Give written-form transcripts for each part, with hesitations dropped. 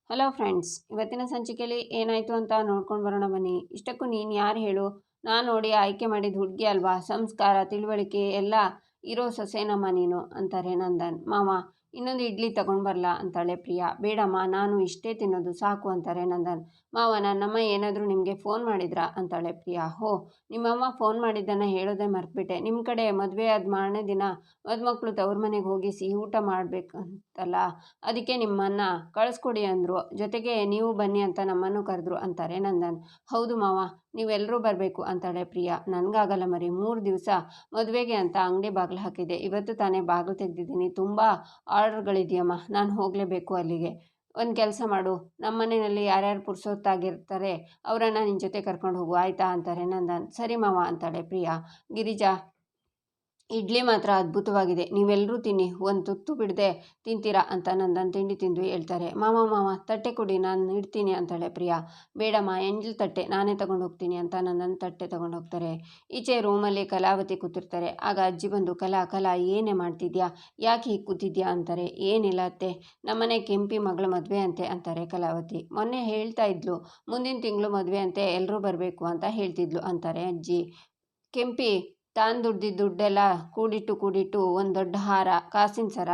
Hello friends, ಇವತ್ತಿನ ಸಂಚಿಕೆಯಲ್ಲಿ ಏನಾಯಿತು ಅಂತ ನೋಡ್ಕೊಂಡು ಬರೋಣ ಬನ್ನಿ. ಇಷ್ಟಕ್ಕೂ ನೀನು ಯಾರು ಹೇಳು? ನಾನು ನೋಡಿ ಆಯ್ಕೆ ಮಾಡಿದ ಹುಡುಗಿ ಅಲ್ವಾ, ಸಂಸ್ಕಾರ ತಿಳುವಳಿಕೆ ಎಲ್ಲ ಇರೋ ಸೊಸೆನಮ್ಮ ನೀನು ಅಂತಾರೆ ನಂದನ್. ಮಾವ ಇನ್ನೊಂದು ಇಡ್ಲಿ ತಗೊಂಡು ಬರಲಾ ಅಂತಾಳೆ ಪ್ರಿಯಾ. ಬೇಡಮ್ಮ, ನಾನು ಇಷ್ಟೇ ತಿನ್ನೋದು ಸಾಕು ಅಂತಾರೆ ನಂದನ್. ಮಾವ, ನನ್ನಮ್ಮ ಏನಾದರೂ ನಿಮಗೆ ಫೋನ್ ಮಾಡಿದ್ರಾ ಅಂತಾಳೆ ಪ್ರಿಯಾ. ಹೋ, ನಿಮ್ಮಮ್ಮ ಫೋನ್ ಮಾಡಿದ್ದನ್ನು ಹೇಳೋದೇ ಮರ್ತ್ಬಿಟ್ಟೆ. ನಿಮ್ಮ ಕಡೆ ಮದುವೆ ಆದ ಮಾರನೇ ದಿನ ಮದುಮಕ್ಕಳು ತವ್ರ ಮನೆಗೆ ಹೋಗಿ ಸಿಹಿ ಊಟ ಮಾಡಬೇಕಂತಲ್ಲ, ಅದಕ್ಕೆ ನಿಮ್ಮನ್ನು ಕಳಿಸ್ಕೊಡಿ ಅಂದರು. ಜೊತೆಗೆ ನೀವು ಬನ್ನಿ ಅಂತ ನಮ್ಮನ್ನು ಕರೆದ್ರು ಅಂತಾರೆ ನಂದನ್. ಹೌದು ಮಾವ, ನೀವೆಲ್ಲರೂ ಬರಬೇಕು ಅಂತಾಳೆ ಪ್ರಿಯಾ. ನನಗಾಗಲ್ಲ ಮರಿ, 3 ದಿವಸ ಮದುವೆಗೆ ಅಂತ ಅಂಗಡಿ ಬಾಗಿಲು ಹಾಕಿದ್ದೆ. ಇವತ್ತು ತಾನೇ ಬಾಗಿಲು ತೆಗೆದಿದ್ದೀನಿ. ತುಂಬ ಆರ್ಡರ್ಗಳಿದೆಯಮ್ಮ, ನಾನು ಹೋಗಲೇಬೇಕು ಅಲ್ಲಿಗೆ. ಒಂದು ಕೆಲಸ ಮಾಡು, ನಮ್ಮ ಮನೆಯಲ್ಲಿ ಯಾರ್ಯಾರು ಪುರ್ಸೊತ್ತಾಗಿರ್ತಾರೆ ಅವರನ್ನು ನಿನ್ನ ಜೊತೆ ಕರ್ಕೊಂಡು ಹೋಗು ಆಯಿತಾ ಅಂತಾರೆ ನಂದನ್. ಸರಿ ಮಾವ ಅಂತಾಳೆ ಪ್ರಿಯಾ. ಗಿರಿಜಾ, ಇಡ್ಲಿ ಮಾತ್ರ ಅದ್ಭುತವಾಗಿದೆ, ನೀವೆಲ್ಲರೂ ತಿನ್ನಿ, ಒಂದು ತುತ್ತು ಬಿಡದೆ ತಿಂತೀರಾ ಅಂತ ನಂದನ್ ತಿಂಡಿ ತಿಂದು ಹೇಳ್ತಾರೆ. ಮಾವ ತಟ್ಟೆ ಕೊಡಿ, ನಾನು ಇಡ್ತೀನಿ ಅಂತಾಳೆ ಪ್ರಿಯಾ. ಬೇಡಮ್ಮ, ಎಂಜಲ್ ತಟ್ಟೆ ನಾನೇ ತಗೊಂಡು ಹೋಗ್ತೀನಿ ಅಂತ ನಂದನ್ ತಟ್ಟೆ ತಗೊಂಡು ಹೋಗ್ತಾರೆ. ಈಚೆ ರೂಮಲ್ಲಿ ಕಲಾವತಿ ಕೂತಿರ್ತಾರೆ. ಆಗ ಅಜ್ಜಿ ಬಂದು, ಕಲಾ ಏನೇ ಮಾಡ್ತಿದ್ಯಾ, ಯಾಕೆ ಹೀಗೆ ಕೂತಿದ್ಯಾ ಅಂತಾರೆ. ಏನಿಲ್ಲ ಅತ್ತೆ, ನಮ್ಮನೆ ಕೆಂಪಿ ಮಗಳ ಮದುವೆ ಅಂತೆ ಅಂತಾರೆ ಕಲಾವತಿ. ಮೊನ್ನೆ ಹೇಳ್ತಾ ಇದ್ಲು, ಮುಂದಿನ ತಿಂಗಳು ಮದುವೆ ಅಂತೆ, ಎಲ್ಲರೂ ಬರಬೇಕು ಅಂತ ಹೇಳ್ತಿದ್ಲು ಅಂತಾರೆ ಅಜ್ಜಿ. ಕೆಂಪಿ ತಾನು ದುಡ್ದಿದ್ದ ದುಡ್ಡೆಲ್ಲ ಕೂಡಿಟ್ಟು ಒಂದು ದೊಡ್ಡ ಹಾರ, ಕಾಸಿನ ಸರ,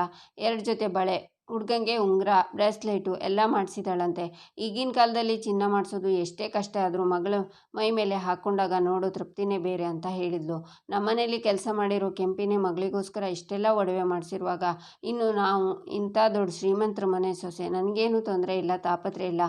2 ಜೊತೆ ಬಳೆ, ಹುಡ್ಗಂಗೆ ಉಂಗುರ, ಬ್ರೇಸ್ಲೆಟು ಎಲ್ಲ ಮಾಡಿಸಿದಾಳಂತೆ. ಈಗಿನ ಕಾಲದಲ್ಲಿ ಚಿನ್ನ ಮಾಡಿಸೋದು ಎಷ್ಟೇ ಕಷ್ಟ ಆದರೂ ಮಗಳು ಮೈ ಮೇಲೆ ಹಾಕ್ಕೊಂಡಾಗ ನೋಡೋ ತೃಪ್ತಿನೇ ಬೇರೆ ಅಂತ ಹೇಳಿದ್ಲು. ನಮ್ಮನೇಲಿ ಕೆಲಸ ಮಾಡಿರೋ ಕೆಂಪಿನೇ ಮಗಳಿಗೋಸ್ಕರ ಇಷ್ಟೆಲ್ಲ ಒಡವೆ ಮಾಡಿಸಿರುವಾಗ ಇನ್ನು ನಾವು ಇಂಥ ದೊಡ್ಡ ಶ್ರೀಮಂತರ ಮನೆ ಸೊಸೆ, ನನಗೇನು ತೊಂದರೆ ಇಲ್ಲ, ತಾಪತ್ರೆ ಇಲ್ಲ.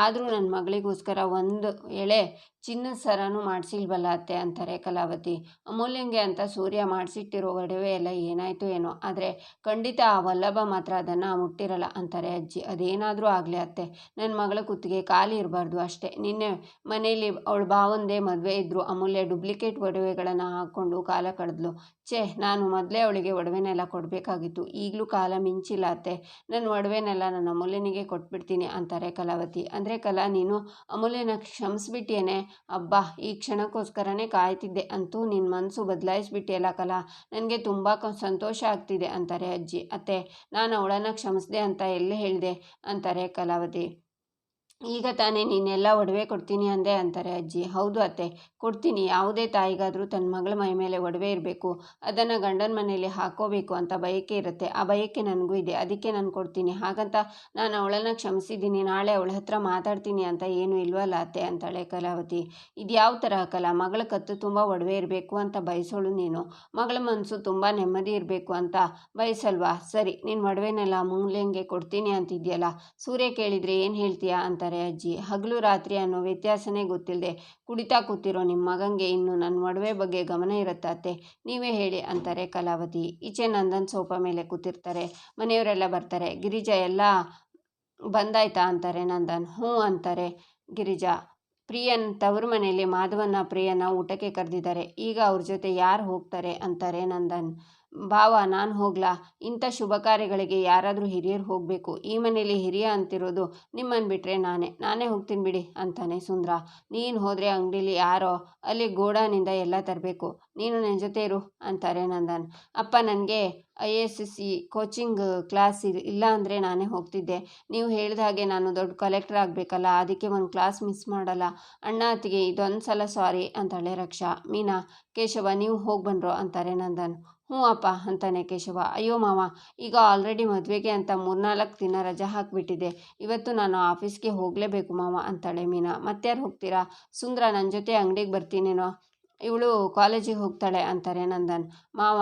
ಆದರೂ ನನ್ನ ಮಗಳಿಗೋಸ್ಕರ ಒಂದು ಎಳೆ ಚಿನ್ನದ ಸರನೂ ಮಾಡಿಸಿಲ್ವಲ್ಲ ಅತ್ತೆ ಅಂತಾರೆ ಕಲಾವತಿ. ಅಮೂಲ್ಯಂಗೆ ಅಂತ ಸೂರ್ಯ ಮಾಡಿಸಿಟ್ಟಿರೋ ಒಡವೆ ಎಲ್ಲ ಏನಾಯಿತು ಏನೋ, ಆದರೆ ಖಂಡಿತ ಆ ವಲ್ಲಭ ಮಾತ್ರ ಅದನ್ನು ಮುಟ್ಟಿರಲ್ಲ ಅಂತಾರೆ ಅಜ್ಜಿ. ಅದೇನಾದರೂ ಆಗಲಿ ಅತ್ತೆ, ನನ್ನ ಮಗಳ ಕುತ್ತಿಗೆ ಖಾಲಿ ಇರಬಾರ್ದು ಅಷ್ಟೇ. ನಿನ್ನೆ ಮನೆಯಲ್ಲಿ ಅವಳ ಭಾವಂದೇ ಮದುವೆ ಇದ್ದರು, ಅಮೂಲ್ಯ ಡೂಪ್ಲಿಕೇಟ್ ಒಡವೆಗಳನ್ನು ಹಾಕ್ಕೊಂಡು ಕಾಲ ಕಳೆದ್ಲು. ನಾನು ಮೊದಲೇ ಅವಳಿಗೆ ಒಡವೆನೆಲ್ಲ ಕೊಡಬೇಕಾಗಿತ್ತು. ಈಗಲೂ ಕಾಲ ಮಿಂಚಿಲ್ಲ ಅತ್ತೆ, ನನ್ನ ಒಡವೆನೆಲ್ಲ ನನ್ನ ಅಮೂಲ್ಯನಿಗೆ ಕೊಟ್ಬಿಡ್ತೀನಿ ಅಂತಾರೆ ಕಲಾವತಿ. ಅಂದರೆ ಕಲಾ, ನೀನು ಅಮೂಲ್ಯನ ಕ್ಷಮಿಸ್ಬಿಟ್ಟಿಯೇನೆ? ಅಬ್ಬಾ, ಈ ಕ್ಷಣಕ್ಕೋಸ್ಕರನೇ ಕಾಯ್ತಿದ್ದೆ. ಅಂತೂ ನಿನ್ನ ಮನಸ್ಸು ಬದಲಾಯಿಸ್ಬಿಟ್ಟಿಯಲ್ಲ ಕಲಾ, ನನಗೆ ತುಂಬ ಸಂತೋಷ ಆಗ್ತಿದೆ ಅಂತಾರೆ ಅಜ್ಜಿ. ಅತ್ತೆ, ನಾನು ಅವಳನ್ನು ಕ್ಷಮಿಸಿದೆ ಅಂತ ಎಲ್ಲಿ ಹೇಳಿದೆ ಅಂತಾರೆ ಕಲಾವತಿ. ಈಗ ತಾನೇ ನೀನೆಲ್ಲ ಒಡವೆ ಕೊಡ್ತೀನಿ ಅಂದೆ ಅಂತಾರೆ ಅಜ್ಜಿ. ಹೌದು ಅತ್ತೆ, ಕೊಡ್ತೀನಿ. ಯಾವುದೇ ತಾಯಿಗಾದರೂ ತನ್ನ ಮಗಳ ಮೈ ಮೇಲೆ ಒಡವೆ ಇರಬೇಕು, ಅದನ್ನು ಗಂಡನ ಮನೆಯಲ್ಲಿ ಹಾಕೋಬೇಕು ಅಂತ ಬಯಕೆ ಇರುತ್ತೆ. ಆ ಬಯಕೆ ನನಗೂ ಇದೆ, ಅದಕ್ಕೆ ನಾನು ಕೊಡ್ತೀನಿ. ಹಾಗಂತ ನಾನು ಅವಳನ್ನು ಕ್ಷಮಿಸಿದ್ದೀನಿ, ನಾಳೆ ಅವಳ ಹತ್ರ ಮಾತಾಡ್ತೀನಿ ಅಂತ ಏನೂ ಇಲ್ವಲ್ಲ ಅತ್ತೆ ಅಂತಾಳೆ ಕಲಾವತಿ. ಇದು ಯಾವ ಥರ ಕಲಾ, ಮಗಳ ಕತ್ತು ತುಂಬ ಒಡವೆ ಇರಬೇಕು ಅಂತ ಬಯಸೋಳು ನೀನು, ಮಗಳ ಮನಸ್ಸು ತುಂಬ ನೆಮ್ಮದಿ ಇರಬೇಕು ಅಂತ ಬಯಸಲ್ವಾ? ಸರಿ, ನಿನ್ನ ಒಡವೆನೆಲ್ಲ ಅಮೂಲ್ಯಂಗೆ ಕೊಡ್ತೀನಿ ಅಂತಿದ್ಯಲ್ಲ, ಸೂರ್ಯ ಕೇಳಿದರೆ ಏನು ಹೇಳ್ತೀಯಾ ಅಂತಾರೆ ಅಜ್ಜಿ. ಹಗಲು ರಾತ್ರಿ ಅನ್ನೋ ವ್ಯತ್ಯಾಸನೇ ಗೊತ್ತಿಲ್ಲದೆ ಕುಡಿತಾ ಕೂತಿರೋ ನಿಮ್ಮ ಮಗಂಗೆ ಇನ್ನು ನನ್ನ ಒಡವೆ ಬಗ್ಗೆ ಗಮನ ಇರುತ್ತೆ ಅತ್ತೆ, ನೀವೇ ಹೇಳಿ ಅಂತಾರೆ ಕಲಾವತಿ. ಈಚೆ ನಂದನ್ ಸೋಫಾ ಮೇಲೆ ಕೂತಿರ್ತಾರೆ. ಮನೆಯವರೆಲ್ಲ ಬರ್ತಾರೆ. ಗಿರಿಜಾ, ಎಲ್ಲ ಬಂದಾಯ್ತಾ ಅಂತಾರೆ ನಂದನ್. ಹ್ಞೂ ಅಂತಾರೆ ಗಿರಿಜಾ. ಪ್ರಿಯನ್ ತವರು ಮನೆಯಲ್ಲಿ ಮಾಧವನ್ನ ಪ್ರಿಯನ ಊಟಕ್ಕೆ ಕರೆದಿದ್ದಾರೆ. ಈಗ ಅವ್ರ ಜೊತೆ ಯಾರು ಹೋಗ್ತಾರೆ ಅಂತಾರೆ ನಂದನ್. ಭಾವ, ನಾನು ಹೋಗ್ಲಾ? ಇಂಥ ಶುಭ ಕಾರ್ಯಗಳಿಗೆ ಯಾರಾದರೂ ಹಿರಿಯರು ಹೋಗಬೇಕು. ಈ ಮನೇಲಿ ಹಿರಿಯ ಅಂತಿರೋದು ನಿಮ್ಮನ್ನು ಬಿಟ್ಟರೆ ನಾನೇ ಹೋಗ್ತೀನಿ ಬಿಡಿ ಅಂತಾನೆ ಸುಂದ್ರ. ನೀನು ಹೋದರೆ ಅಂಗಡೀಲಿ ಯಾರೋ ಅಲ್ಲಿ ಗೋಡಾನಿಂದ ಎಲ್ಲ ತರಬೇಕು, ನೀನು ನನ್ನ ಜೊತೆ ಇರು ಅಂತಾರೆ ನಂದನ್. ಅಪ್ಪ, ನನಗೆ IASC ಕೋಚಿಂಗ್ ಕ್ಲಾಸ್ ಇಲ್ಲ ಅಂದರೆ ನಾನೇ ಹೋಗ್ತಿದ್ದೆ. ನೀವು ಹೇಳಿದ ಹಾಗೆ ನಾನು ದೊಡ್ಡ ಕಲೆಕ್ಟರ್ ಆಗಬೇಕಲ್ಲ, ಅದಕ್ಕೆ ಒಂದು ಕ್ಲಾಸ್ ಮಿಸ್ ಮಾಡಲ್ಲ. ಅಣ್ಣ ಅತ್ತಿಗೆ, ಇದೊಂದು ಸಲ ಸಾರಿ ಅಂತಾಳೆ ರಕ್ಷಾ. ಮೀನಾ, ಕೇಶವ, ನೀವು ಹೋಗಿ ಬಂದ್ರು ಅಂತಾರೆ ನಂದನ್. ಹ್ಞೂ ಅಪ್ಪ ಅಂತಾನೆ ಕೇಶವ. ಅಯ್ಯೋ ಮಾವ, ಈಗ ಆಲ್ರೆಡಿ ಮದುವೆಗೆ ಅಂತ 3-4 ದಿನ ರಜೆ ಹಾಕಿಬಿಟ್ಟಿದೆ. ಇವತ್ತು ನಾನು ಆಫೀಸ್ಗೆ ಹೋಗಲೇಬೇಕು ಮಾವ ಅಂತಾಳೆ ಮೀನಾ. ಮತ್ಯಾರು ಹೋಗ್ತೀರಾ? ಸುಂದ್ರ ನನ್ನ ಜೊತೆ ಅಂಗಡಿಗೆ ಬರ್ತೀನೇನೋ, ಇವಳು ಕಾಲೇಜಿಗೆ ಹೋಗ್ತಾಳೆ ಅಂತಾರೆ ನಂದನ್. ಮಾವ,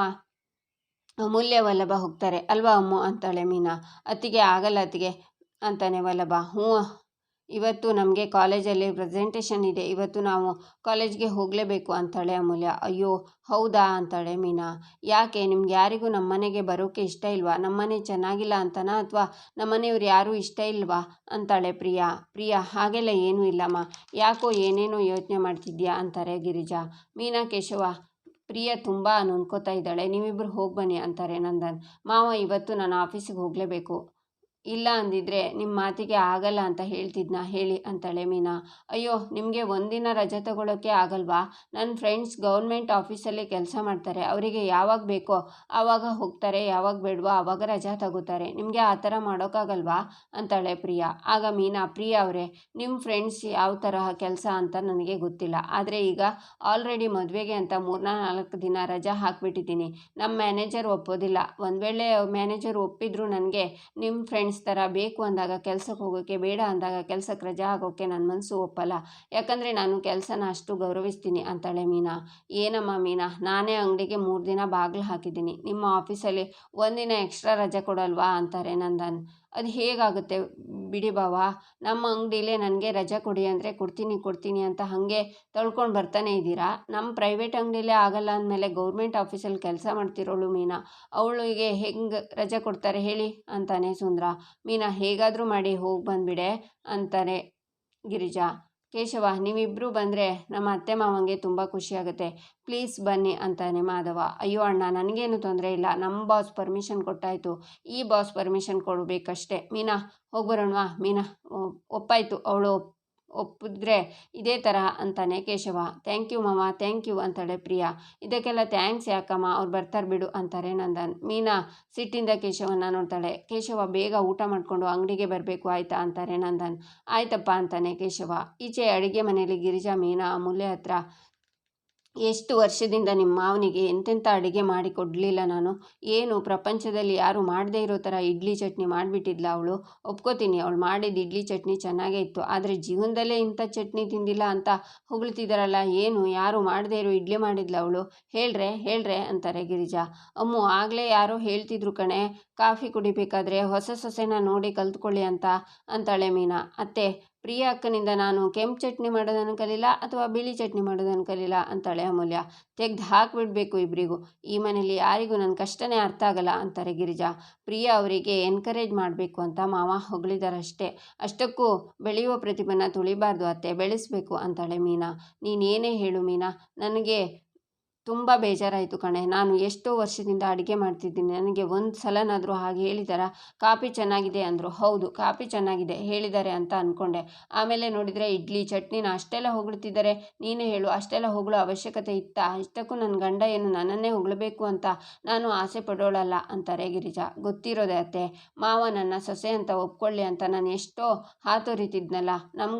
ಅಮೂಲ್ಯ ವಲ್ಲಭ ಹೋಗ್ತಾರೆ ಅಲ್ವಾ ಅಮ್ಮು ಅಂತಾಳೆ ಮೀನಾ. ಅತ್ತಿಗೆ ಆಗಲ್ಲ ಅತ್ತಿಗೆ ಅಂತಾನೆ ವಲ್ಲಭ. ಹ್ಞೂ, ಇವತ್ತು ನಮಗೆ ಕಾಲೇಜಲ್ಲಿ ಪ್ರೆಸೆಂಟೇಷನ್ ಇದೆ, ಇವತ್ತು ನಾವು ಕಾಲೇಜ್ಗೆ ಹೋಗಲೇಬೇಕು ಅಂತಾಳೆ ಅಮೂಲ್ಯ. ಅಯ್ಯೋ ಹೌದಾ ಅಂತಾಳೆ ಮೀನಾ. ಯಾಕೆ, ನಿಮ್ಗೆ ಯಾರಿಗೂ ನಮ್ಮನೆಗೆ ಬರೋಕ್ಕೆ ಇಷ್ಟ ಇಲ್ವಾ? ನಮ್ಮನೆ ಚೆನ್ನಾಗಿಲ್ಲ ಅಂತನಾ, ಅಥವಾ ನಮ್ಮನೆಯವ್ರು ಯಾರೂ ಇಷ್ಟ ಇಲ್ವಾ ಅಂತಾಳೆ ಪ್ರಿಯಾ. ಹಾಗೆಲ್ಲ ಏನೂ ಇಲ್ಲಮ್ಮ, ಯಾಕೋ ಏನೇನೋ ಯೋಚನೆ ಮಾಡ್ತಿದ್ಯಾ ಅಂತಾರೆ ಗಿರಿಜಾ. ಮೀನಾ, ಕೇಶವ, ಪ್ರಿಯಾ ತುಂಬ ನೊಂದ್ಕೋತಾ ಇದ್ದಾಳೆ, ನೀವಿಬ್ಬರು ಹೋಗಿ ಬನ್ನಿ ಅಂತಾರೆ ನಂದನ್. ಮಾವ, ಇವತ್ತು ನಾನು ಆಫೀಸಿಗೆ ಹೋಗಲೇಬೇಕು ಇಲ್ಲ ಅಂದಿದ್ರೆ ನಿಮ್ಮ ಮಾತಿಗೆ ಆಗಲ್ಲ ಅಂತ ಹೇಳ್ತಿದ್ನಾ ಹೇಳಿ ಅಂತಾಳೆ ಮೀನಾ. ಅಯ್ಯೋ, ನಿಮಗೆ ಒಂದಿನ ರಜೆ ತಗೊಳ್ಳೋಕ್ಕೆ ಆಗಲ್ವಾ? ನನ್ನ ಫ್ರೆಂಡ್ಸ್ ಗೌರ್ಮೆಂಟ್ ಆಫೀಸಲ್ಲಿ ಕೆಲಸ ಮಾಡ್ತಾರೆ, ಅವರಿಗೆ ಯಾವಾಗ ಬೇಕೋ ಆವಾಗ ಹೋಗ್ತಾರೆ, ಯಾವಾಗ ಬೇಡವೋ ಆವಾಗ ರಜಾ ತಗೋತಾರೆ. ನಿಮಗೆ ಆ ಥರ ಮಾಡೋಕ್ಕಾಗಲ್ವಾ ಅಂತಾಳೆ ಪ್ರಿಯಾ. ಆಗ ಮೀನಾ, ಪ್ರಿಯಾ ಅವರೇ, ನಿಮ್ಮ ಫ್ರೆಂಡ್ಸ್ ಯಾವ ತರಹ ಕೆಲಸ ಅಂತ ನನಗೆ ಗೊತ್ತಿಲ್ಲ, ಆದರೆ ಈಗ ಆಲ್ರೆಡಿ ಮದುವೆಗೆ ಅಂತ 3-4 ದಿನ ರಜಾ ಹಾಕಿಬಿಟ್ಟಿದ್ದೀನಿ. ನಮ್ಮ ಮ್ಯಾನೇಜರ್ ಒಪ್ಪೋದಿಲ್ಲ. ಒಂದು ವೇಳೆ ಮ್ಯಾನೇಜರ್ ಒಪ್ಪಿದ್ರು ನನಗೆ ನಿಮ್ಮ ಫ್ರೆಂಡ್ಸ್ ಥರ ಬೇಕು ಅಂದಾಗ ಕೆಲಸಕ್ಕೆ ಹೋಗೋಕ್ಕೆ, ಬೇಡ ಅಂದಾಗ ಕೆಲಸಕ್ಕೆ ರಜಾ ಆಗೋಕ್ಕೆ ನನ್ನ ಮನಸ್ಸು ಒಪ್ಪಲ್ಲ. ಯಾಕಂದರೆ ನಾನು ಕೆಲಸನ ಅಷ್ಟು ಗೌರವಿಸ್ತೀನಿ ಅಂತಾಳೆ ಮೀನಾ. ಏನಮ್ಮ ಮೀನಾ, ನಾನೇ ಅಂಗಡಿಗೆ 3 ದಿನ ಬಾಗಿಲು ಹಾಕಿದ್ದೀನಿ, ನಿಮ್ಮ ಆಫೀಸಲ್ಲಿ ಒಂದಿನ ಎಕ್ಸ್ಟ್ರಾ ರಜೆ ಕೊಡಲ್ವಾ ಅಂತಾರೆ ನಂದನ್. ಅದು ಹೇಗಾಗುತ್ತೆ ಬಿಡಿ ಬಾವ, ನಮ್ಮ ಅಂಗಡಿಲೇ ನನಗೆ ರಜೆ ಕೊಡಿ ಅಂದರೆ ಕೊಡ್ತೀನಿ ಅಂತ ಹಾಗೆ ತಳ್ಕೊಂಡು ಬರ್ತಾನೆ ಇದ್ದೀರಾ. ನಮ್ಮ ಪ್ರೈವೇಟ್ ಅಂಗಡಿಲೇ ಆಗಲ್ಲ ಅಂದಮೇಲೆ ಗೌರ್ಮೆಂಟ್ ಆಫೀಸಲ್ಲಿ ಕೆಲಸ ಮಾಡ್ತಿರೋಳು ಮೀನಾ, ಅವಳಿಗೆ ಹೆಂಗೆ ರಜೆ ಕೊಡ್ತಾರೆ ಹೇಳಿ ಅಂತಾನೆ ಸುಂದ್ರ. ಮೀನಾ, ಹೇಗಾದರೂ ಮಾಡಿ ಹೋಗಿ ಬಂದುಬಿಡೆ ಅಂತಾನೆ ಗಿರಿಜಾ. ಕೇಶವ, ನೀವಿಬ್ಬರು ಬಂದರೆ ನಮ್ಮ ಅತ್ತೆ ಮಾವಂಗೆ ತುಂಬ ಖುಷಿಯಾಗುತ್ತೆ, ಪ್ಲೀಸ್ ಬನ್ನಿ ಅಂತಾನೆ ಮಾಧವ. ಅಯ್ಯೋ ಅಣ್ಣ, ನನಗೇನು ತೊಂದರೆ ಇಲ್ಲ, ನಮ್ಮ ಬಾಸ್ ಪರ್ಮಿಷನ್ ಕೊಟ್ಟಾಯಿತು, ಈ ಬಾಸ್ ಪರ್ಮಿಷನ್ ಕೊಡಬೇಕಷ್ಟೇ. ಮೀನಾ, ಹೋಗ್ಬರೋಣವಾ? ಮೀನಾ ಒಪ್ಪಾಯಿತು, ಅವಳು ಒಪ್ಪಿದ್ರೆ ಇದೇ ತರಹ ಅಂತಾನೆ ಕೇಶವ. ಥ್ಯಾಂಕ್ ಯು ಮಾವ, ಥ್ಯಾಂಕ್ ಯು ಅಂತಾಳೆ ಪ್ರಿಯಾ. ಇದಕ್ಕೆಲ್ಲ ಥ್ಯಾಂಕ್ಸ್ ಯಾಕಮ್ಮ, ಅವ್ರು ಬರ್ತಾರೆ ಬಿಡು ಅಂತಾರೆ ನಂದನ್. ಮೀನಾ ಸಿಟ್ಟಿಂದ ಕೇಶವನ್ನ ನೋಡ್ತಾಳೆ. ಕೇಶವ, ಬೇಗ ಊಟ ಮಾಡಿಕೊಂಡು ಅಂಗಡಿಗೆ ಬರಬೇಕು ಆಯಿತಾ ಅಂತಾರೆ ನಂದನ್. ಆಯ್ತಪ್ಪ ಅಂತಾನೆ ಕೇಶವ. ಈಚೆ ಅಡುಗೆ ಮನೆಯಲ್ಲಿ ಗಿರಿಜಾ ಮೀನಾ ಅಮೂಲ್ಯ ಹತ್ರ, ಎಷ್ಟು ವರ್ಷದಿಂದ ನಿಮ್ಮ ಮಾವನಿಗೆ ಎಂತೆಂಥ ಅಡುಗೆ ಮಾಡಿ ಕೊಡಲಿಲ್ಲ ನಾನು, ಏನು ಪ್ರಪಂಚದಲ್ಲಿ ಯಾರು ಮಾಡದೇ ಇರೋ ಥರ ಇಡ್ಲಿ ಚಟ್ನಿ ಮಾಡಿಬಿಟ್ಟಿದ್ಲ ಅವಳು. ಒಪ್ಕೋತೀನಿ, ಅವಳು ಮಾಡಿದ ಇಡ್ಲಿ ಚಟ್ನಿ ಚೆನ್ನಾಗೇ ಇತ್ತು, ಆದರೆ ಜೀವನದಲ್ಲೇ ಇಂಥ ಚಟ್ನಿ ತಿಂದಿಲ್ಲ ಅಂತ ಹೊಗಳ್ತಿದ್ದಾರಲ್ಲ, ಏನು ಯಾರು ಮಾಡದೇ ಇರೋ ಇಡ್ಲಿ ಮಾಡಿದ್ಲ ಅವಳು, ಹೇಳ್ರೆ ಅಂತಾರೆ ಗಿರಿಜಾ. ಅಮ್ಮು, ಆಗಲೇ ಯಾರೋ ಹೇಳ್ತಿದ್ರು ಕಣೆ, ಕಾಫಿ ಕುಡಿಬೇಕಾದ್ರೆ ಹೊಸ ಸೊಸೆನ ನೋಡಿ ಕಲ್ತ್ಕೊಳ್ಳಿ ಅಂತಾಳೆ ಮೀನಾ. ಅತ್ತೆ, ಪ್ರಿಯಾ ಅಕ್ಕನಿಂದ ನಾನು ಕೆಂಪು ಚಟ್ನಿ ಮಾಡೋದನ್ನು ಕಲಿಲ್ಲ ಅಥವಾ ಬಿಳಿ ಚಟ್ನಿ ಮಾಡೋದನ್ನು ಕಲಿಲ್ಲ ಅಂತಾಳೆ ಅಮೂಲ್ಯ. ತೆಗ್ದು ಹಾಕಿಬಿಡ್ಬೇಕು ಇಬ್ಬರಿಗೂ, ಈ ಮನೇಲಿ ಯಾರಿಗೂ ನನ್ನ ಕಷ್ಟನೇ ಅರ್ಥ ಆಗಲ್ಲ ಅಂತಾರೆ ಗಿರಿಜಾ. ಪ್ರಿಯಾ ಅವರಿಗೆ ಎನ್ಕರೇಜ್ ಮಾಡಬೇಕು ಅಂತ ಮಾವ ಹೊಗಳಿದಾರಷ್ಟೇ, ಅಷ್ಟಕ್ಕೂ ಬೆಳೆಯುವ ಪ್ರತಿಭೆನ ತುಳಿಬಾರ್ದು ಅತ್ತೆ, ಬೆಳೆಸಬೇಕು ಅಂತಾಳೆ ಮೀನಾ. ನೀನೇನೇ ಹೇಳು ಮೀನಾ, ನನಗೆ ತುಂಬ ಬೇಜಾರಾಯಿತು ಕಣೆ, ನಾನು ಎಷ್ಟೋ ವರ್ಷದಿಂದ ಅಡುಗೆ ಮಾಡ್ತಿದ್ದೀನಿ, ನನಗೆ ಒಂದು ಸಲನಾದರೂ ಹಾಗೆ ಹೇಳಿದಾರ? ಕಾಫಿ ಚೆನ್ನಾಗಿದೆ ಅಂದರು, ಹೌದು ಕಾಫಿ ಚೆನ್ನಾಗಿದೆ ಹೇಳಿದ್ದಾರೆ ಅಂತ ಅಂದ್ಕೊಂಡೆ, ಆಮೇಲೆ ನೋಡಿದರೆ ಇಡ್ಲಿ ಚಟ್ನಿನ ಅಷ್ಟೆಲ್ಲ ಹೊಗಳ್ತಿದ್ದಾರೆ. ನೀನೇ ಹೇಳು, ಅಷ್ಟೆಲ್ಲ ಹೊಗಳೋ ಅವಶ್ಯಕತೆ ಇತ್ತಾ? ಇಷ್ಟಕ್ಕೂ ನನ್ನ ಗಂಡ ಏನು ನನ್ನನ್ನೇ ಹೊಗಳಬೇಕು ಅಂತ ನಾನು ಆಸೆ ಪಡೋಳಲ್ಲ ಅಂತಾರೆ ಗಿರಿಜಾ. ಗೊತ್ತಿರೋದೆ ಅತ್ತೆ, ಮಾವ ನನ್ನ ಸೊಸೆ ಅಂತ ಒಪ್ಕೊಳ್ಳಿ ಅಂತ ನಾನು ಎಷ್ಟೋ ಹಾತೊರಿತಿದ್ನಲ್ಲ,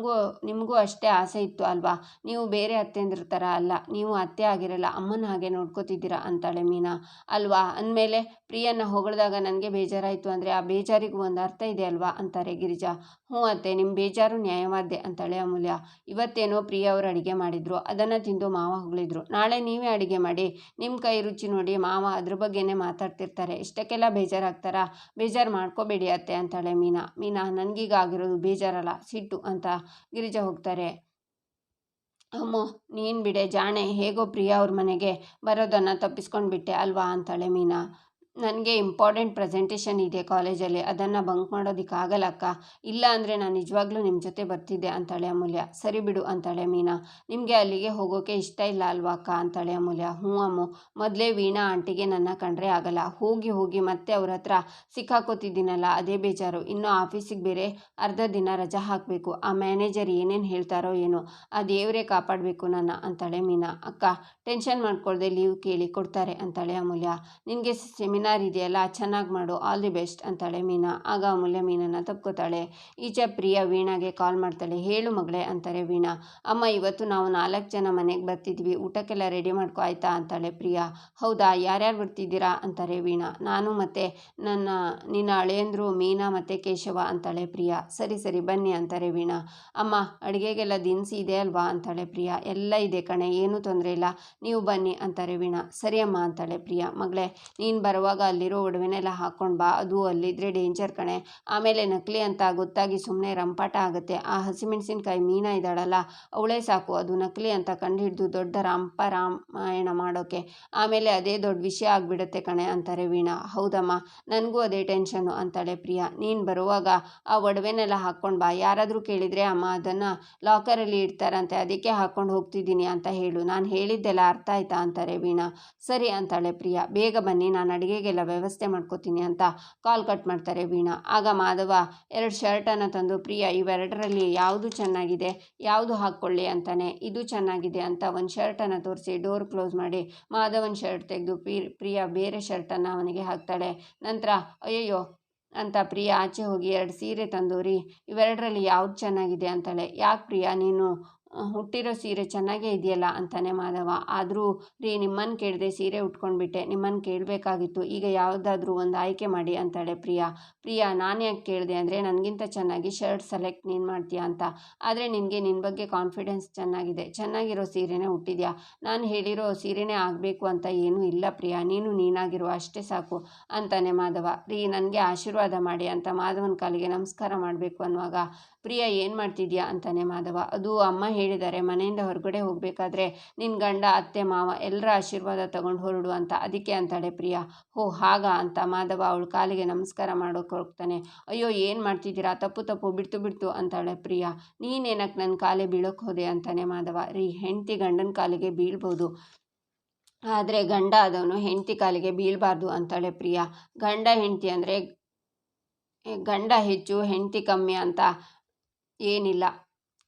ನಿಮಗೂ ಅಷ್ಟೇ ಆಸೆ ಇತ್ತು ಅಲ್ವಾ? ನೀವು ಬೇರೆ ಅತ್ತೆಂದ್ರ ಥರ ಅಲ್ಲ, ನೀವು ಅತ್ತೆ ಆಗಿರಲ್ಲ, ಅಮ್ಮನ ಹಾಗೆ ನೋಡ್ಕೋತಿದ್ದೀರಾ ಅಂತಾಳೆ ಮೀನಾ. ಅಲ್ವಾ? ಅಂದಮೇಲೆ ಪ್ರಿಯನ್ನ ಹೊಗಳಿದಾಗ ನನಗೆ ಬೇಜಾರಾಯಿತು ಅಂದರೆ ಆ ಬೇಜಾರಿಗೂ ಒಂದು ಅರ್ಥ ಇದೆ ಅಲ್ವಾ ಅಂತಾರೆ ಗಿರಿಜಾ. ಹ್ಞೂ ಅತ್ತೆ, ನಿಮ್ಮ ಬೇಜಾರು ನ್ಯಾಯವಾದ್ದೆ ಅಂತಾಳೆ ಅಮೂಲ್ಯ. ಇವತ್ತೇನೋ ಪ್ರಿಯ ಅವರು ಅಡುಗೆ ಮಾಡಿದ್ರು, ಅದನ್ನು ತಿಂದು ಮಾವ ಹೊಗಳಿದ್ರು, ನಾಳೆ ನೀವೇ ಅಡುಗೆ ಮಾಡಿ ನಿಮ್ಮ ಕೈ ರುಚಿ ನೋಡಿ ಮಾವ ಅದ್ರ ಬಗ್ಗೆನೇ ಮಾತಾಡ್ತಿರ್ತಾರೆ, ಇಷ್ಟಕ್ಕೆಲ್ಲ ಬೇಜಾರಾಗ್ತಾರಾ? ಬೇಜಾರು ಮಾಡ್ಕೋಬೇಡಿ ಅತ್ತೆ ಅಂತಾಳೆ ಮೀನಾ. ನನಗೀಗ ಆಗಿರೋದು ಬೇಜಾರಲ್ಲ, ಸಿಟ್ಟು ಅಂತ ಗಿರಿಜಾ ಹೋಗ್ತಾರೆ. ಅಮ್ಮೋ, ನೀನು ಬಿಡೆ ಜಾಣೆ, ಹೇಗೋ ಪ್ರಿಯಾ ಅವ್ರ ಮನೆಗೆ ಬರೋದನ್ನು ತಪ್ಪಿಸ್ಕೊಂಡ್ಬಿಟ್ಟೆ ಅಲ್ವಾ ಅಂತಾಳೆ ಮೀನಾ. ನನಗೆ ಇಂಪಾರ್ಟೆಂಟ್ ಪ್ರೆಸೆಂಟೇಷನ್ ಇದೆ ಕಾಲೇಜಲ್ಲಿ, ಅದನ್ನು ಬಂಕ್ ಮಾಡೋದಕ್ಕಾಗಲ್ಲ ಅಕ್ಕ, ಇಲ್ಲ ಅಂದರೆ ನಾನು ನಿಜವಾಗ್ಲೂ ನಿಮ್ಮ ಜೊತೆ ಬರ್ತಿದ್ದೆ ಅಂತಾಳೆ ಅಮೂಲ್ಯ. ಸರಿ ಬಿಡು ಅಂತಾಳೆ ಮೀನಾ. ನಿಮಗೆ ಅಲ್ಲಿಗೆ ಹೋಗೋಕ್ಕೆ ಇಷ್ಟ ಇಲ್ಲ ಅಲ್ವಾ ಅಕ್ಕ ಅಂತಾಳೆ ಅಮೂಲ್ಯ. ಹ್ಞೂ ಅಮ್ಮು, ಮೊದಲೇ ವೀಣಾ ಆಂಟಿಗೆ ನನ್ನ ಕಂಡ್ರೆ ಆಗಲ್ಲ, ಹೋಗಿ ಮತ್ತೆ ಅವ್ರ ಹತ್ರ ಸಿಕ್ಕಾಕೋತಿದ್ದೀನಲ್ಲ ಅದೇ ಬೇಜಾರು, ಇನ್ನು ಆಫೀಸಿಗೆ ಬೇರೆ ಅರ್ಧ ದಿನ ರಜಾ ಹಾಕಬೇಕು, ಆ ಮ್ಯಾನೇಜರ್ ಏನೇನು ಹೇಳ್ತಾರೋ ಏನೋ, ಆ ದೇವರೇ ಕಾಪಾಡಬೇಕು ನನ್ನ ಅಂತಾಳೆ ಮೀನಾ. ಅಕ್ಕ, ಟೆನ್ಷನ್ ಮಾಡ್ಕೊಳ್ದೆ ಲೀವ್ ಕೇಳಿ ಕೊಡ್ತಾರೆ ಅಂತಾಳೆ ಅಮೂಲ್ಯ. ನಿನಗೆ ಸೆಮಿನಾರ್ ಇದೆಯಲ್ಲ, ಚೆನ್ನಾಗಿ ಮಾಡು, ಆಲ್ ದಿ ಬೆಸ್ಟ್ ಅಂತಾಳೆ ಮೀನಾ. ಆಗ ಅಮೂಲ್ಯ ಮೀನನ್ನು ತಪ್ಕೋತಾಳೆ. ಈಚೆ ಪ್ರಿಯಾ ವೀಣಾಗೆ ಕಾಲ್ ಮಾಡ್ತಾಳೆ. ಹೇಳು ಮಗಳೇ ಅಂತಾರೆ ವೀಣಾ. ಅಮ್ಮ, ಇವತ್ತು ನಾವು 4 ಜನ ಮನೆಗೆ ಬರ್ತಿದ್ವಿ, ಊಟಕ್ಕೆಲ್ಲ ರೆಡಿ ಮಾಡ್ಕೊ ಆಯ್ತಾ ಅಂತಾಳೆ ಪ್ರಿಯಾ. ಹೌದಾ, ಯಾರ್ಯಾರು ಬರ್ತಿದ್ದೀರಾ ಅಂತಾರೆ ವೀಣಾ. ನಾನು ಮತ್ತು ನಿನ್ನ ಅಳಿಯಂದ್ರು ಮೀನಾ ಮತ್ತು ಕೇಶವ ಅಂತಾಳೆ ಪ್ರಿಯಾ. ಸರಿ ಬನ್ನಿ ಅಂತಾರೆ ವೀಣಾ. ಅಮ್ಮ, ಅಡುಗೆಗೆಲ್ಲ ದಿನಸಿ ಇದೆ ಅಲ್ವಾ ಅಂತಾಳೆ ಪ್ರಿಯಾ. ಎಲ್ಲ ಇದೆ ಕಣೆ, ಏನೂ ತೊಂದರೆ ಇಲ್ಲ, ನೀವು ಬನ್ನಿ ಅಂತಾರೆ ವೀಣಾ. ಸರಿ ಅಮ್ಮ ಅಂತಾಳೆ ಪ್ರಿಯಾ. ಮಗಳೇ, ನೀನು ಬರುವಾಗ ಅಲ್ಲಿರೋ ಒಡವೆನೆಲ್ಲ ಹಾಕ್ಕೊಂಡು ಬಾ, ಅದು ಅಲ್ಲಿದ್ದರೆ ಡೇಂಜರ್ ಕಣೆ, ಆಮೇಲೆ ನಕಲಿ ಅಂತ ಗೊತ್ತಾಗಿ ಸುಮ್ಮನೆ ರಂಪಾಟ ಆಗುತ್ತೆ. ಆ ಹಸಿಮೆಣಸಿನ್ಕಾಯಿ ಮೀನಾ ಇದ್ದಾಳಲ್ಲ, ಅವಳೇ ಸಾಕು, ಅದು ನಕಲಿ ಅಂತ ಕಂಡುಹಿಡಿದು ದೊಡ್ಡ ರಾಮಾಯಣ ಮಾಡೋಕ್ಕೆ, ಆಮೇಲೆ ಅದೇ ದೊಡ್ಡ ವಿಷಯ ಆಗಿಬಿಡುತ್ತೆ ಕಣೆ ಅಂತಾರೆ ವೀಣಾ. ಹೌದಮ್ಮ, ನನಗೂ ಅದೇ ಟೆನ್ಷನ್ನು ಅಂತಾಳೆ ಪ್ರಿಯಾ. ನೀನು ಬರುವಾಗ ಆ ಒಡವೆನೆಲ್ಲ ಹಾಕ್ಕೊಂಡು ಬಾ, ಯಾರಾದರೂ ಕೇಳಿದರೆ ಅಮ್ಮ ಅದನ್ನು ಲಾಕರಲ್ಲಿ ಇಡ್ತಾರಂತೆ, ಅದಕ್ಕೆ ಹಾಕ್ಕೊಂಡು ಹೋಗ್ತಿದ್ದೀನಿ ಅಂತ ಹೇಳು, ನಾನು ಹೇಳಿದ್ದೆಲ್ಲ ಅರ್ಥ ಆಯ್ತಾ ಅಂತಾರೆ ವೀಣಾ. ಸರಿ ಅಂತಾಳೆ ಪ್ರಿಯಾ. ಬೇಗ ಬನ್ನಿ, ನಾನು ಅಡುಗೆ ಅಡುಗೆಗೆಲ್ಲ ವ್ಯವಸ್ಥೆ ಮಾಡ್ಕೋತೀನಿ ಅಂತ ಕಾಲ್ ಕಟ್ ಮಾಡ್ತಾರೆ ವೀಣಾ. ಆಗ ಮಾಧವ 2 ಶರ್ಟನ್ನು ತಂದು, ಪ್ರಿಯಾ ಇವೆರಡರಲ್ಲಿ ಯಾವುದು ಚೆನ್ನಾಗಿದೆ, ಯಾವುದು ಹಾಕ್ಕೊಳ್ಳಿ ಅಂತಾನೆ. ಇದು ಚೆನ್ನಾಗಿದೆ ಅಂತ ಒಂದು ಶರ್ಟನ್ನು ತೋರಿಸಿ ಡೋರ್ ಕ್ಲೋಸ್ ಮಾಡಿ ಮಾಧವನ ಶರ್ಟ್ ತೆಗೆದು ಪ್ರಿಯಾ ಬೇರೆ ಶರ್ಟನ್ನು ಅವನಿಗೆ ಹಾಕ್ತಾಳೆ. ನಂತರ ಅಯ್ಯಯ್ಯೋ ಅಂತ ಪ್ರಿಯಾ ಆಚೆ ಹೋಗಿ 2 ಸೀರೆ ತಂದು, ರೀ ಇವೆರಡರಲ್ಲಿ ಯಾವ್ದು ಚೆನ್ನಾಗಿದೆ ಅಂತಾಳೆ. ಯಾಕೆ ಪ್ರಿಯಾ, ನೀನು ಹುಟ್ಟಿರೋ ಸೀರೆ ಚೆನ್ನಾಗೇ ಇದೆಯಲ್ಲ ಅಂತಾನೆ ಮಾಧವ. ಆದರೂ ರೀ ನಿಮ್ಮನ್ನು ಕೇಳಿದೆ ಸೀರೆ ಉಟ್ಕೊಂಡ್ಬಿಟ್ಟೆ, ನಿಮ್ಮನ್ನು ಕೇಳಬೇಕಾಗಿತ್ತು, ಈಗ ಯಾವುದಾದ್ರೂ ಒಂದು ಆಯ್ಕೆ ಮಾಡಿ ಅಂತಾಳೆ ಪ್ರಿಯಾ ನಾನು ಯಾಕೆ ಕೇಳಿದೆ ಅಂದರೆ ನನಗಿಂತ ಚೆನ್ನಾಗಿ ಶರ್ಟ್ ಸೆಲೆಕ್ಟ್ ನೀನು ಮಾಡ್ತೀಯಾ ಅಂತ. ಆದರೆ ನಿನಗೆ ನಿನ್ನ ಬಗ್ಗೆ ಕಾನ್ಫಿಡೆನ್ಸ್ ಚೆನ್ನಾಗಿದೆ, ಚೆನ್ನಾಗಿರೋ ಸೀರೆನೇ ಹುಟ್ಟಿದ್ಯಾ. ನಾನು ಹೇಳಿರೋ ಸೀರೆನೇ ಆಗಬೇಕು ಅಂತ ಏನೂ ಇಲ್ಲ ಪ್ರಿಯಾ, ನೀನು ನೀನಾಗಿರುವ ಅಷ್ಟೇ ಸಾಕು ಅಂತಾನೆ ಮಾಧವ. ರೀ ನನಗೆ ಆಶೀರ್ವಾದ ಮಾಡಿ ಅಂತ ಮಾಧವನ ಕಾಲಿಗೆ ನಮಸ್ಕಾರ ಮಾಡಬೇಕು ಅನ್ನುವಾಗ, ಪ್ರಿಯಾ ಏನು ಮಾಡ್ತಿದ್ಯಾ ಅಂತಾನೆ ಮಾಧವ. ಅದು ಅಮ್ಮ ಹೇಳಿದ್ದಾರೆ ಮನೆಯಿಂದ ಹೊರಗಡೆ ಹೋಗಬೇಕಾದ್ರೆ ನಿನ್ನ ಗಂಡ ಅತ್ತೆ ಮಾವ ಎಲ್ಲರ ಆಶೀರ್ವಾದ ತಗೊಂಡು ಹೊರಡು ಅಂತ, ಅದಕ್ಕೆ ಅಂತಾಳೆ ಪ್ರಿಯಾ. ಹೋ ಹಾಗಾ ಅಂತ ಮಾಧವ ಅವಳ ಕಾಲಿಗೆ ನಮಸ್ಕಾರ ಮಾಡೋಕೆ ಹೋಗ್ತಾನೆ. ಅಯ್ಯೋ ಏನು ಮಾಡ್ತಿದ್ದೀರಾ, ತಪ್ಪು ಬಿಡ್ತು ಅಂತಾಳೆ ಪ್ರಿಯಾ. ನೀನೇನಕ್ಕೆ ನನ್ನ ಕಾಲೇ ಬೀಳೋಕೆ ಹೋದೆ ಅಂತಾನೆ ಮಾಧವ. ರೀ ಹೆಂಡತಿ ಗಂಡನ ಕಾಲಿಗೆ ಬೀಳ್ಬೋದು, ಆದರೆ ಗಂಡ ಆದವನು ಹೆಂಡತಿ ಕಾಲಿಗೆ ಬೀಳಬಾರ್ದು ಅಂತಾಳೆ ಪ್ರಿಯಾ. ಗಂಡ ಹೆಂಡತಿ ಅಂದರೆ ಗಂಡ ಹೆಚ್ಚು ಹೆಂಡತಿ ಕಮ್ಮಿ ಅಂತ ಏನಿಲ್ಲ,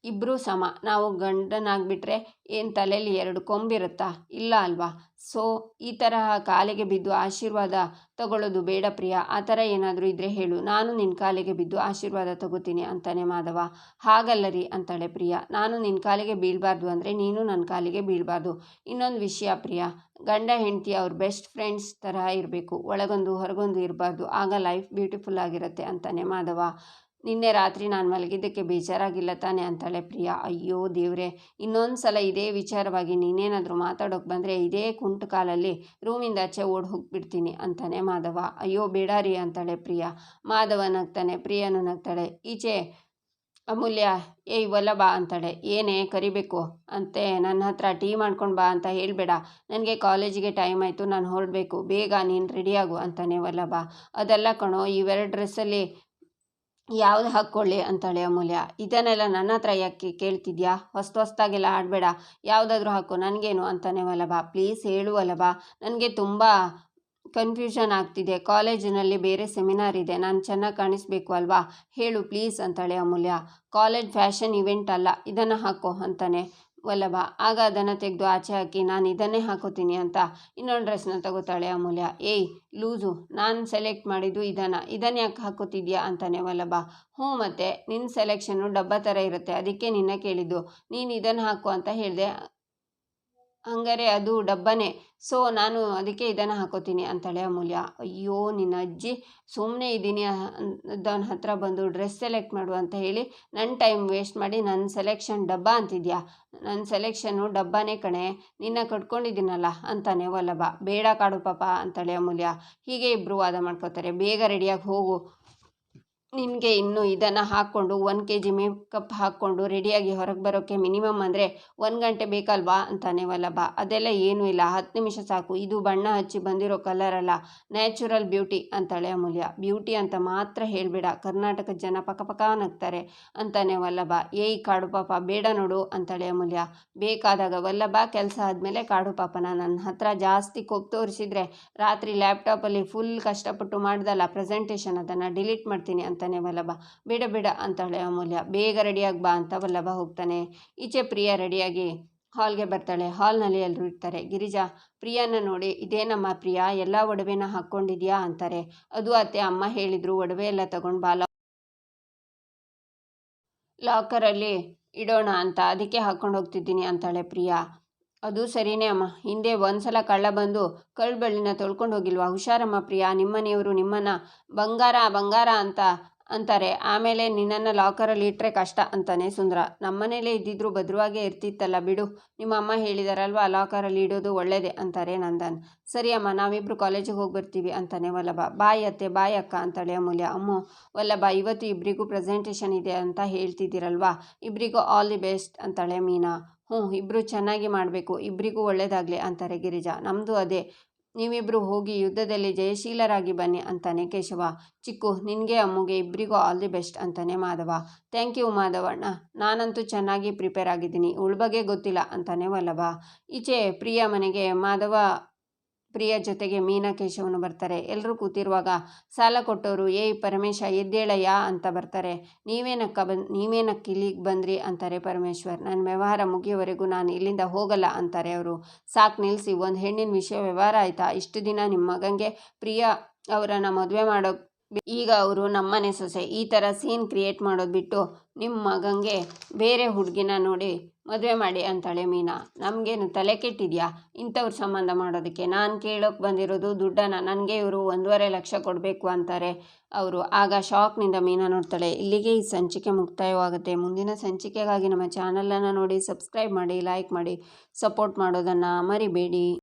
ಇಬ್ಬರೂ ಸಮ. ನಾವು ಗಂಡನಾಗ್ಬಿಟ್ರೆ ಏನು ತಲೆಯಲ್ಲಿ 2 ಕೊಂಬಿರುತ್ತಾ, ಇಲ್ಲ ಅಲ್ವಾ. ಸೊ ಈ ತರಹ ಕಾಲಿಗೆ ಬಿದ್ದು ಆಶೀರ್ವಾದ ತಗೊಳ್ಳೋದು ಬೇಡ ಪ್ರಿಯಾ. ಆ ಥರ ಏನಾದರೂ ಇದ್ದರೆ ಹೇಳು, ನಾನು ನಿನ್ನ ಕಾಲಿಗೆ ಬಿದ್ದು ಆಶೀರ್ವಾದ ತಗೋತೀನಿ ಅಂತಾನೆ ಮಾಧವ. ಹಾಗಲ್ಲ ರೀ ಅಂತಾಳೆ ಪ್ರಿಯಾ, ನಾನು ನಿನ್ನ ಕಾಲಿಗೆ ಬೀಳಬಾರ್ದು ಅಂದರೆ ನೀನು ನನ್ನ ಕಾಲಿಗೆ ಬೀಳಬಾರ್ದು. ಇನ್ನೊಂದು ವಿಷಯ ಪ್ರಿಯಾ, ಗಂಡ ಹೆಂಡತಿ ಅವ್ರ ಬೆಸ್ಟ್ ಫ್ರೆಂಡ್ಸ್ ತರಹ ಇರಬೇಕು, ಒಳಗೊಂದು ಹೊರಗೊಂದು ಇರಬಾರ್ದು, ಆಗ ಲೈಫ್ ಬ್ಯೂಟಿಫುಲ್ ಆಗಿರುತ್ತೆ ಅಂತಾನೆ ಮಾಧವ. ನಿನ್ನೆ ರಾತ್ರಿ ನಾನು ಮಲಗಿದ್ದಕ್ಕೆ ಬೇಜಾರಾಗಿಲ್ಲ ತಾನೆ ಅಂತಾಳೆ ಪ್ರಿಯಾ. ಅಯ್ಯೋ ದೇವ್ರೆ, ಇನ್ನೊಂದು ಸಲ ಇದೇ ವಿಚಾರವಾಗಿ ನೀನೇನಾದರೂ ಮಾತಾಡೋಕೆ ಬಂದರೆ ಇದೇ ಕುಂಟು ಕಾಲಲ್ಲಿ ರೂಮಿಂದ ಆಚೆ ಓಡಿ ಹೋಗಿಬಿಡ್ತೀನಿ ಅಂತಾನೆ ಮಾಧವ. ಅಯ್ಯೋ ಬೇಡ ರೀ ಅಂತಾಳೆ ಪ್ರಿಯಾ. ಮಾಧವ ನಗ್ತಾನೆ, ಪ್ರಿಯಾನು ನಗ್ತಾಳೆ. ಈಚೆ ಅಮೂಲ್ಯ, ಏಯ್ ವಲ್ಲಭ ಅಂತಾಳೆ. ಏನೇ ಕರಿಬೇಕು ಅಂತೆ, ನನ್ನ ಹತ್ರ ಟೀ ಮಾಡ್ಕೊಂಡು ಬಾ ಅಂತ ಹೇಳಬೇಡ, ನನಗೆ ಕಾಲೇಜಿಗೆ ಟೈಮ್ ಆಯಿತು, ನಾನು ಹೊರಡಬೇಕು, ಬೇಗ ನೀನು ರೆಡಿಯಾಗು ಅಂತಾನೆ ವಲ್ಲಭ. ಅದೆಲ್ಲ ಕಣೋ, ಇವೆರಡು ಡ್ರೆಸ್ಸಲ್ಲಿ ಯಾವ್ದು ಹಾಕ್ಕೊಳ್ಳಿ ಅಂತಾಳೆ ಅಮೂಲ್ಯ. ಇದನ್ನೆಲ್ಲ ನನ್ನ ಹತ್ರ ಯಾಕೆ ಕೇಳ್ತಿದ್ಯಾ, ಹೊಸ್ದಾಗೆಲ್ಲ ಆಡಬೇಡ, ಯಾವುದಾದ್ರೂ ಹಾಕು ನನಗೇನು ಅಂತಾನೆ ವಲ್ಲಭ. ಪ್ಲೀಸ್ ಹೇಳು ವಲ್ಲಭ, ನನಗೆ ತುಂಬ ಕನ್ಫ್ಯೂಷನ್ ಆಗ್ತಿದೆ, ಕಾಲೇಜಿನಲ್ಲಿ ಬೇರೆ ಸೆಮಿನಾರ್ ಇದೆ, ನಾನು ಚೆನ್ನಾಗಿ ಕಾಣಿಸ್ಬೇಕು ಅಲ್ವಾ, ಹೇಳು ಪ್ಲೀಸ್ ಅಂತಾಳೆ ಅಮೂಲ್ಯ. ಕಾಲೇಜ್ ಫ್ಯಾಷನ್ ಇವೆಂಟ್ ಅಲ್ಲ, ಇದನ್ನು ಹಾಕೋ ಅಂತಾನೆ ವಲ್ಲಭ. ಆಗ ಅದನ್ನು ತೆಗೆದು ಆಚೆ ಹಾಕಿ ನಾನು ಇದನ್ನೇ ಹಾಕೋತೀನಿ ಅಂತ ಇನ್ನೊಂದು ಡ್ರೆಸ್ನ ತಗೋತಾಳೆ ಅಮೂಲ್ಯ. ಏಯ್ ಲೂಸು, ನಾನು ಸೆಲೆಕ್ಟ್ ಮಾಡಿದ್ದು ಇದನ್ನು ಯಾಕೆ ಹಾಕೋತಿದ್ಯಾ ಅಂತಾನೆ ವಲ್ಲಭ. ಹ್ಞೂ ಮತ್ತೆ ನಿನ್ನ ಸೆಲೆಕ್ಷನ್ನು ಡಬ್ಬ ಥರ ಇರುತ್ತೆ, ಅದಕ್ಕೆ ನಿನ್ನ ಕೇಳಿದ್ದು, ನೀನು ಇದನ್ನು ಹಾಕು ಅಂತ ಹೇಳಿದೆ, ಹಂಗಾರೆ ಅದು ಡಬ್ಬನೇ, ಸೊ ನಾನು ಅದಕ್ಕೆ ಇದನ್ನು ಹಾಕೋತೀನಿ ಅಂತಾಳೆ ಅಮೂಲ್ಯ. ಅಯ್ಯೋ ನಿನ್ನ ಅಜ್ಜಿ, ಸುಮ್ಮನೆ ಇದ್ದೀನಿ ಅದವನ ಹತ್ರ ಬಂದು ಡ್ರೆಸ್ ಸೆಲೆಕ್ಟ್ ಮಾಡು ಅಂತ ಹೇಳಿ ನನ್ನ ಟೈಮ್ ವೇಸ್ಟ್ ಮಾಡಿ ನನ್ನ ಸೆಲೆಕ್ಷನ್ ಡಬ್ಬ ಅಂತಿದ್ಯಾ. ನನ್ನ ಸೆಲೆಕ್ಷನ್ನು ಡಬ್ಬನೇ ಕಣೆ, ನಿನ್ನ ಕಟ್ಕೊಂಡಿದ್ದೀನಲ್ಲ ಅಂತಾನೆ ವಲ್ಲಭ. ಬೇಡ ಕಾಡು ಪಾಪ ಅಂತಾಳೆ ಅಮೂಲ್ಯ. ಹೀಗೆ ಇಬ್ಬರು ವಾದ ಮಾಡ್ಕೋತಾರೆ. ಬೇಗ ರೆಡಿಯಾಗಿ ಹೋಗು, ನಿನಗೆ ಇನ್ನು ಇದನ್ನು ಹಾಕ್ಕೊಂಡು 1 kg ಮೇಕಪ್ ಹಾಕ್ಕೊಂಡು ರೆಡಿಯಾಗಿ ಹೊರಗೆ ಬರೋಕ್ಕೆ ಮಿನಿಮಮ್ ಅಂದರೆ 1 ಗಂಟೆ ಬೇಕಲ್ವಾ ಅಂತಾನೆ ವಲ್ಲಭ. ಅದೆಲ್ಲ ಏನೂ ಇಲ್ಲ, 10 ನಿಮಿಷ ಸಾಕು, ಇದು ಬಣ್ಣ ಹಚ್ಚಿ ಬಂದಿರೋ ಕಲರ್ ಅಲ್ಲ, ನ್ಯಾಚುರಲ್ ಬ್ಯೂಟಿ ಅಂತಾಳೆ ಅಮೂಲ್ಯ. ಬ್ಯೂಟಿ ಅಂತ ಮಾತ್ರ ಹೇಳಬೇಡ, ಕರ್ನಾಟಕದ ಜನ ಪಕ್ಕ ನಗ್ತಾರೆ ಅಂತಾನೆ ವಲ್ಲಭ. ಏಯ್ ಕಾಡು ಪಾಪ ಬೇಡ ನೋಡು ಅಂತಾಳೆ ಅಮೂಲ್ಯ. ಬೇಕಾದಾಗ ವಲ್ಲಭ, ಕೆಲಸ ಆದಮೇಲೆ ಕಾಡು ಪಾಪನ ನನ್ನ ಹತ್ರ ಜಾಸ್ತಿ ಕೋಪ ತೋರಿಸಿದ್ರೆ ರಾತ್ರಿ ಲ್ಯಾಪ್ಟಾಪಲ್ಲಿ ಫುಲ್ ಕಷ್ಟಪಟ್ಟು ಮಾಡ್ದಲ್ಲ ಪ್ರೆಸೆಂಟೇಷನ್, ಅದನ್ನು ಡಿಲೀಟ್ ಮಾಡ್ತೀನಿ ಅಂತಾನೆ ವಲ್ಲಭ. ಬೇಡ ಅಂತಾಳೆ ಅಮೂಲ್ಯ. ಬೇಗ ರೆಡಿಯಾಗಿ ಬಾ ಅಂತ ವಲ್ಲಭ ಹೋಗ್ತಾನೆ. ಈಚೆ ಪ್ರಿಯಾ ರೆಡಿಯಾಗಿ ಹಾಲ್ಗೆ ಬರ್ತಾಳೆ. ಹಾಲ್ನಲ್ಲಿ ಎಲ್ಲರೂ ಇರ್ತಾರೆ. ಗಿರಿಜಾ ಪ್ರಿಯಾನ ನೋಡಿ, ಇದೇನಮ್ಮ ಪ್ರಿಯಾ, ಎಲ್ಲ ಒಡವೆನ ಹಾಕ್ಕೊಂಡಿದ್ಯಾ ಅಂತಾರೆ. ಅದು ಅತ್ತೆ, ಅಮ್ಮ ಹೇಳಿದ್ರು ಒಡವೆ ಎಲ್ಲ ತಗೊಂಡು ಬಾ ಲಾಕರಲ್ಲಿ ಇಡೋಣ ಅಂತ, ಅದಕ್ಕೆ ಹಾಕ್ಕೊಂಡು ಹೋಗ್ತಿದ್ದೀನಿ ಅಂತಾಳೆ ಪ್ರಿಯಾ. ಅದು ಸರಿನೇ ಅಮ್ಮ, ಹಿಂದೆ ಒಂದ್ಸಲ ಕಳ್ಳ ಬಂದು ಕಳ್ಬಳ್ಳಿನ ತೊಳ್ಕೊಂಡು ಹೋಗಿಲ್ವಾ, ಹುಷಾರಮ್ಮ ಪ್ರಿಯಾ, ನಿಮ್ಮನೆಯವರು ನಿಮ್ಮನ್ನು ಬಂಗಾರ ಅಂತ ಅಂತಾರೆ, ಆಮೇಲೆ ನಿನ್ನನ್ನು ಲಾಕರಲ್ಲಿ ಇಟ್ಟರೆ ಕಷ್ಟ ಅಂತಾನೆ ಸುಂದರ. ನಮ್ಮನೇಲೇ ಇದ್ದಿದ್ರು ಭದ್ರವಾಗೇ ಇರ್ತಿತ್ತಲ್ಲ ಬಿಡು, ನಿಮ್ಮ ಅಮ್ಮ ಹೇಳಿದಾರಲ್ವಾ ಲಾಕರಲ್ಲಿ ಇಡೋದು ಒಳ್ಳೇದೇ ಅಂತಾರೆ ನಂದನ್. ಸರಿ ಅಮ್ಮ, ನಾವಿಬ್ಬರು ಕಾಲೇಜಿಗೆ ಹೋಗಿ ಬರ್ತೀವಿ ಅಂತಾನೆ ವಲ್ಲಭ. ಬಾಯ್ ಅತ್ತೆ, ಬಾಯ್ ಅಕ್ಕ ಅಂತಾಳೆ ಅಮೂಲ್ಯ. ಅಮ್ಮೋ ವಲ್ಲಭ, ಇವತ್ತು ಇಬ್ಬರಿಗೂ ಪ್ರೆಸೆಂಟೇಷನ್ ಇದೆ ಅಂತ ಹೇಳ್ತಿದ್ದೀರಲ್ವಾ, ಇಬ್ಬರಿಗೂ ಆಲ್ ದಿ ಬೆಸ್ಟ್ ಅಂತಾಳೆ ಮೀನಾ. ಹ್ಞೂ, ಇಬ್ಬರು ಚೆನ್ನಾಗಿ ಮಾಡಬೇಕು, ಇಬ್ಬರಿಗೂ ಒಳ್ಳೇದಾಗಲಿ ಅಂತಾರೆ ಗಿರಿಜಾ. ನಮ್ಮದು ಅದೇ, ನೀವಿಬ್ಬರು ಹೋಗಿ ಯುದ್ಧದಲ್ಲಿ ಜಯಶೀಲರಾಗಿ ಬನ್ನಿ ಅಂತಾನೆ ಕೇಶವ. ಚಿಕ್ಕು, ನಿನಗೆ ಅಮ್ಮುಗೆ ಇಬ್ಬರಿಗೂ ಆಲ್ ದಿ ಬೆಸ್ಟ್ ಅಂತಾನೆ ಮಾಧವ. ಥ್ಯಾಂಕ್ ಯು ಮಾಧವಣ್ಣ, ನಾನಂತೂ ಚೆನ್ನಾಗಿ ಪ್ರಿಪೇರ್ ಆಗಿದ್ದೀನಿ, ಇವಳ ಬಗ್ಗೆ ಗೊತ್ತಿಲ್ಲ ಅಂತಾನೆ ವಲ್ಲಭ. ಈಚೆ ಪ್ರಿಯಾ ಮನೆಗೆ ಮಾಧವ ಪ್ರಿಯ ಜೊತೆಗೆ ಮೀನಾ ಕೇಶವನು ಬರ್ತಾರೆ. ಎಲ್ಲರೂ ಕೂತಿರುವಾಗ ಸಾಲ ಕೊಟ್ಟವರು ಏಯ್ ಪರಮೇಶ ಎದ್ದೇಳಯ್ಯ ಅಂತ ಬರ್ತಾರೆ. ನೀವೇನಕ್ಕೆ ಇಲ್ಲಿಗೆ ಬಂದ್ರಿ ಅಂತಾರೆ ಪರಮೇಶ್ವರ್. ನನ್ನ ವ್ಯವಹಾರ ಮುಗಿಯೋವರೆಗೂ ನಾನು ಇಲ್ಲಿಂದ ಹೋಗಲ್ಲ ಅಂತಾರೆ ಅವರು. ಸಾಕು ನಿಲ್ಲಿಸಿ, ಒಂದು ಹೆಣ್ಣಿನ ವಿಷಯ ವ್ಯವಹಾರ ಆಯಿತಾ? ಇಷ್ಟು ದಿನ ನಿಮ್ಮ ಮಗನಿಗೆ ಪ್ರಿಯಾ ಅವರನ್ನು ಮದುವೆ ಮಾಡೋ ಈಗ ಅವರು ನಮ್ಮನೆ ಸೊಸೆ. ಈ ಥರ ಸೀನ್ ಕ್ರಿಯೇಟ್ ಮಾಡೋದು ಬಿಟ್ಟು ನಿಮ್ಮ ಮಗನಿಗೆ ಬೇರೆ ಹುಡುಗಿನ ನೋಡಿ ಮದುವೆ ಮಾಡಿ ಅಂತಾಳೆ ಮೀನಾ. ನಮಗೇನು ತಲೆ ಕೆಟ್ಟಿದೆಯಾ ಇಂಥವ್ರ ಸಂಬಂಧ ಮಾಡೋದಕ್ಕೆ? ನಾನು ಕೇಳೋಕೆ ಬಂದಿರೋದು ದುಡ್ಡನ್ನು. ನನಗೆ ಇವರು 1.5 ಲಕ್ಷ ಕೊಡಬೇಕು ಅಂತಾರೆ ಅವರು. ಆಗ ಶಾಕ್ನಿಂದ ಮೀನಾ ನೋಡ್ತಾಳೆ. ಇಲ್ಲಿಗೆ ಈ ಸಂಚಿಕೆ ಮುಕ್ತಾಯವಾಗುತ್ತೆ. ಮುಂದಿನ ಸಂಚಿಕೆಗಾಗಿ ನಮ್ಮ ಚಾನಲನ್ನು ನೋಡಿ, ಸಬ್ಸ್ಕ್ರೈಬ್ ಮಾಡಿ, ಲೈಕ್ ಮಾಡಿ, ಸಪೋರ್ಟ್ ಮಾಡೋದನ್ನು ಮರಿಬೇಡಿ.